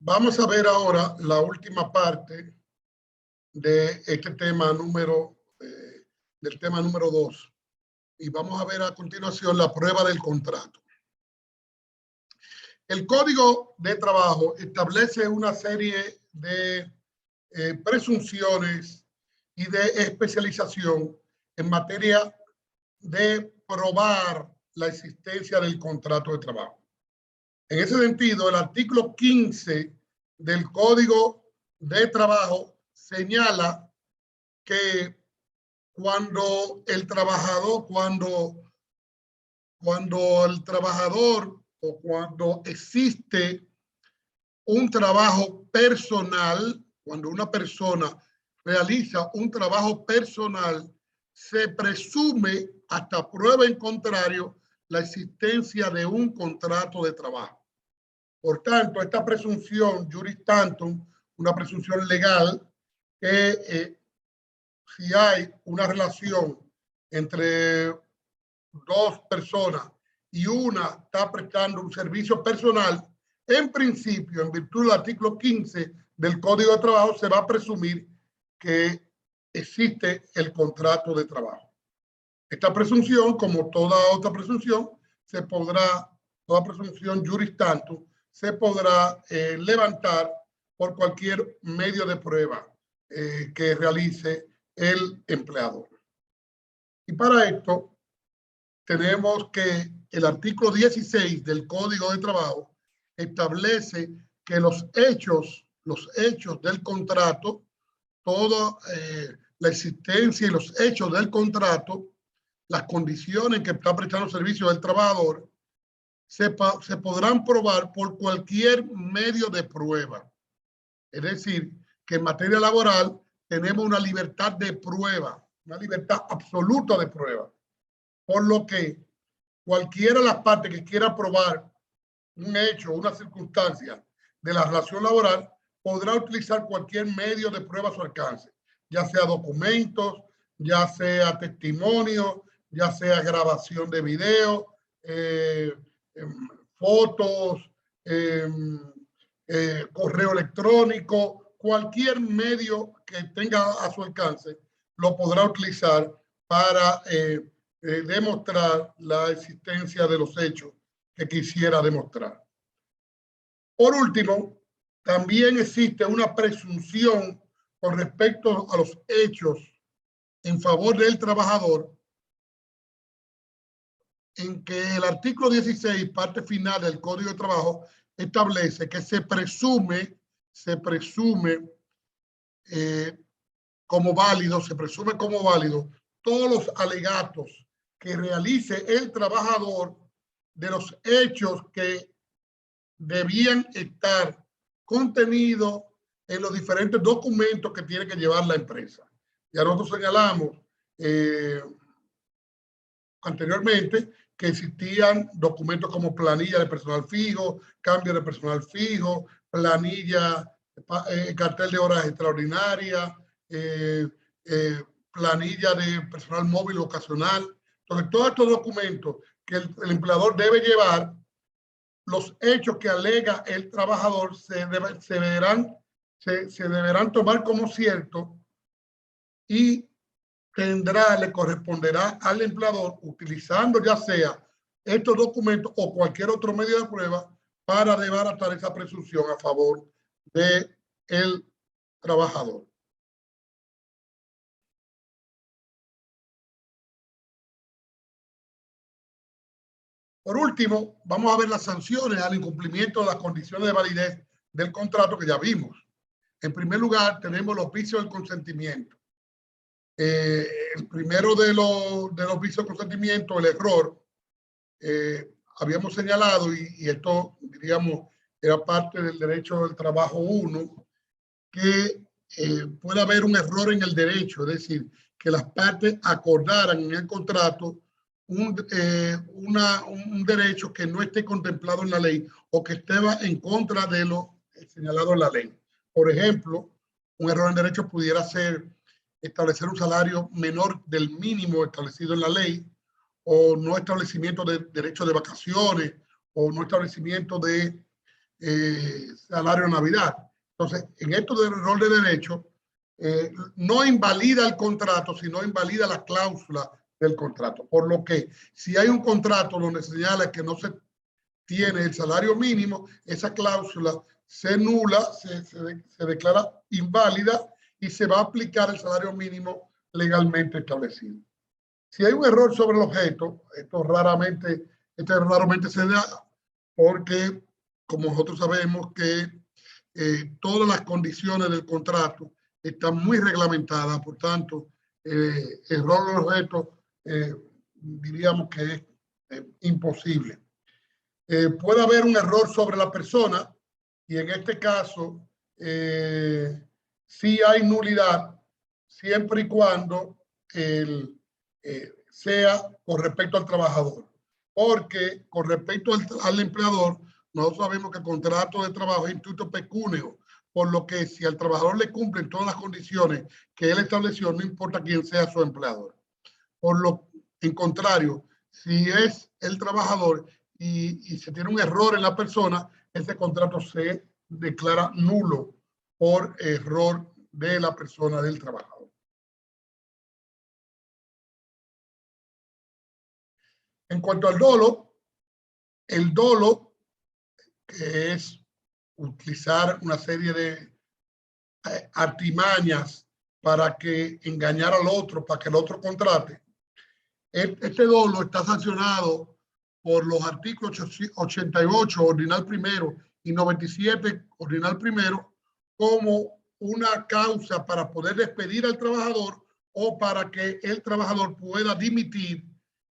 Vamos a ver ahora la última parte de este tema del tema número 2. Y vamos a ver a continuación la prueba del contrato. El Código de Trabajo establece una serie de presunciones y de especialización en materia de probar la existencia del contrato de trabajo. En ese sentido, el artículo 15 del Código de Trabajo señala que cuando el trabajador o cuando existe un trabajo personal, cuando una persona realiza un trabajo personal, se presume hasta prueba en contrario la existencia de un contrato de trabajo. Por tanto, esta presunción juris tantum, una presunción legal, que si hay una relación entre dos personas y una está prestando un servicio personal, en principio, en virtud del artículo 15 del Código de Trabajo, se va a presumir que existe el contrato de trabajo. Esta presunción, como toda otra presunción, toda presunción juris tantum, se podrá levantar por cualquier medio de prueba que realice el empleador. Y para esto tenemos que el artículo 16 del Código de Trabajo establece que los hechos del contrato, toda la existencia y los hechos del contrato, las condiciones que está prestando servicio del trabajador, se podrán probar por cualquier medio de prueba. Es decir, que en materia laboral tenemos una libertad de prueba, una libertad absoluta de prueba. Por lo que cualquiera de las partes que quiera probar un hecho, una circunstancia de la relación laboral, podrá utilizar cualquier medio de prueba a su alcance, ya sea documentos, ya sea testimonio, ya sea grabación de video, fotos, correo electrónico, cualquier medio que tenga a su alcance lo podrá utilizar para demostrar la existencia de los hechos que quisiera demostrar. Por último, también existe una presunción con respecto a los hechos en favor del trabajador, en que el artículo 16, parte final del Código de Trabajo, establece que se presume como válido todos los alegatos que realice el trabajador de los hechos que debían estar contenidos en los diferentes documentos que tiene que llevar la empresa. Ya nosotros señalamos anteriormente que existían documentos como planilla de personal fijo, cambio de personal fijo, planilla, cartel de horas extraordinarias, planilla de personal móvil ocasional. Entonces, todos estos documentos que el empleador debe llevar, los hechos que alega el trabajador se deberán tomar como cierto y le corresponderá al empleador, utilizando ya sea estos documentos o cualquier otro medio de prueba, para desbaratar esa presunción a favor del trabajador. Por último, vamos a ver las sanciones al incumplimiento de las condiciones de validez del contrato que ya vimos. En primer lugar, tenemos los vicios del consentimiento. El primero de los vicios del consentimiento, el error, habíamos señalado, y esto, diríamos, era parte del derecho del trabajo 1, que puede haber un error en el derecho, es decir, que las partes acordaran en el contrato un derecho que no esté contemplado en la ley o que esté en contra de lo señalado en la ley. Por ejemplo, un error en derecho pudiera ser establecer un salario menor del mínimo establecido en la ley, o no establecimiento de derechos de vacaciones o no establecimiento de salario de Navidad. Entonces, en esto del error de derecho, no invalida el contrato, sino invalida la cláusula del contrato. Por lo que, si hay un contrato donde señala que no se tiene el salario mínimo, esa cláusula se nula, se declara inválida y se va a aplicar el salario mínimo legalmente establecido. Si hay un error sobre el objeto, esto raramente se da porque, como nosotros sabemos que todas las condiciones del contrato están muy reglamentadas, por tanto, error del objeto diríamos que es imposible. Puede haber un error sobre la persona y en este caso sí hay nulidad siempre y cuando sea con respecto al trabajador. Porque con respecto al empleador, nosotros sabemos que el contrato de trabajo es instituto pecúneo, por lo que si al trabajador le cumplen todas las condiciones que él estableció, no importa quién sea su empleador. Por lo en contrario, si es el trabajador y se tiene un error en la persona, ese contrato se declara nulo por error de la persona, del trabajador. En cuanto al dolo, el dolo, que es utilizar una serie de artimañas para que engañar al otro, para que el otro contrate. Este dolo está sancionado por los artículos 88, ordinal primero, y 97, ordinal primero, como una causa para poder despedir al trabajador o para que el trabajador pueda dimitir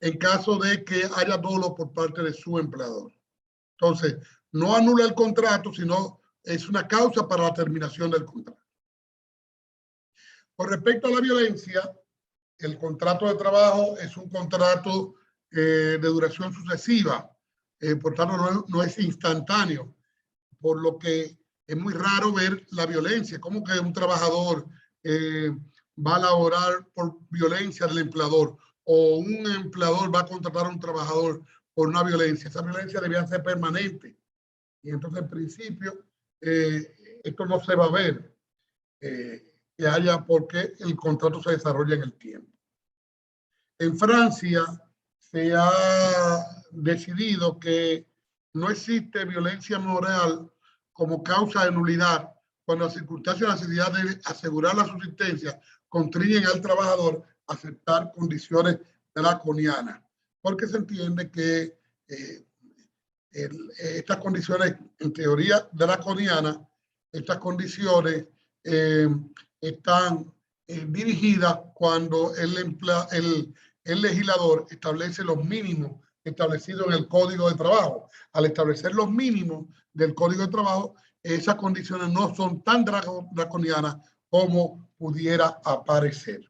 en caso de que haya dolo por parte de su empleador. Entonces, no anula el contrato, sino es una causa para la terminación del contrato. Con respecto a la violencia, el contrato de trabajo es un contrato de duración sucesiva, por tanto no es instantáneo, por lo que es muy raro ver la violencia. ¿Cómo que un trabajador va a laborar por violencia del empleador o un empleador va a contratar a un trabajador por una violencia? Esa violencia debía ser permanente y entonces en principio esto no se va a ver que haya, porque el contrato se desarrolla en el tiempo. En Francia se ha decidido que no existe violencia moral como causa de nulidad cuando las circunstancias de la necesidad de asegurar la subsistencia constriñen al trabajador a aceptar condiciones draconianas, porque se entiende que estas condiciones, en teoría draconianas, estas condiciones están dirigidas cuando el legislador establece los mínimos establecidos en el Código de Trabajo. Al establecer los mínimos del Código de Trabajo, esas condiciones no son tan draconianas como pudiera aparecer.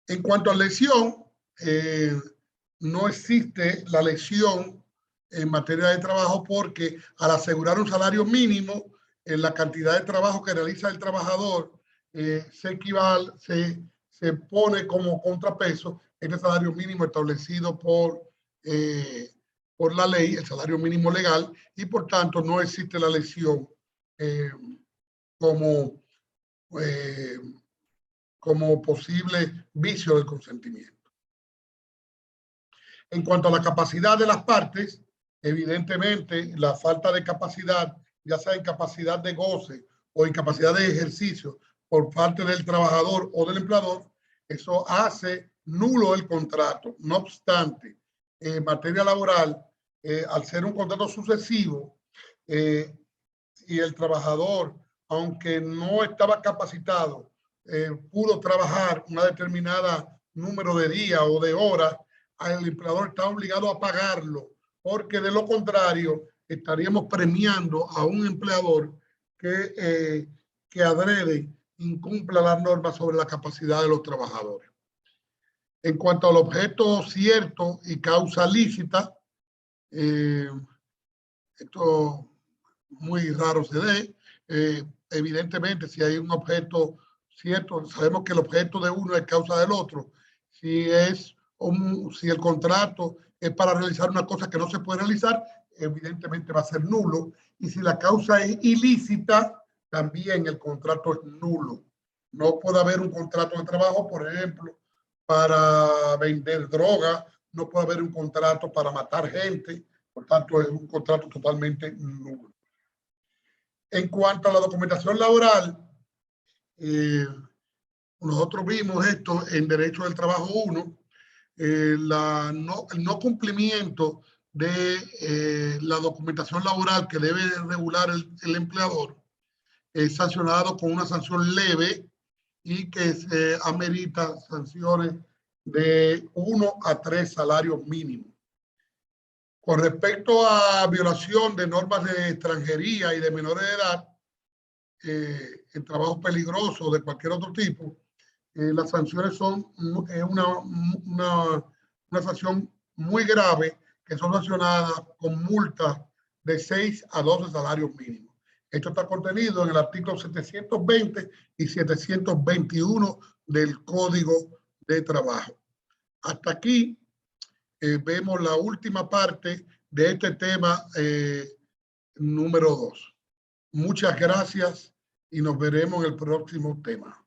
En cuanto a lesión, no existe la lesión en materia de trabajo porque al asegurar un salario mínimo, en la cantidad de trabajo que realiza el trabajador se pone como contrapeso este salario mínimo establecido por la ley, el salario mínimo legal, y por tanto no existe la lesión como posible vicio del consentimiento. En cuanto a la capacidad de las partes, evidentemente la falta de capacidad, ya sea incapacidad de goce o incapacidad de ejercicio por parte del trabajador o del empleador, eso hace nulo el contrato. No obstante, en materia laboral, al ser un contrato sucesivo y el trabajador, aunque no estaba capacitado, pudo trabajar una determinada número de días o de horas, el empleador está obligado a pagarlo, porque de lo contrario estaríamos premiando a un empleador que adrede incumpla las normas sobre la capacidad de los trabajadores. En cuanto al objeto cierto y causa lícita, esto muy raro se dé. Evidentemente, si hay un objeto cierto, sabemos que el objeto de uno es causa del otro. Si el contrato es para realizar una cosa que no se puede realizar, evidentemente va a ser nulo. Y si la causa es ilícita, también el contrato es nulo. No puede haber un contrato de trabajo, por ejemplo, para vender droga, no puede haber un contrato para matar gente, por tanto es un contrato totalmente nulo. En cuanto a la documentación laboral, nosotros vimos esto en Derecho del Trabajo 1, el no cumplimiento de la documentación laboral que debe regular el empleador es sancionado con una sanción leve y que se amerita sanciones de 1 a 3 salarios mínimos. Con respecto a violación de normas de extranjería y de menores de edad, en trabajo peligroso de cualquier otro tipo, las sanciones son una sanción muy grave, que son sancionadas con multas de 6 a 12 salarios mínimos. Esto está contenido en el artículo 720 y 721 del Código de Trabajo. Hasta aquí vemos la última parte de este tema número 2. Muchas gracias y nos veremos en el próximo tema.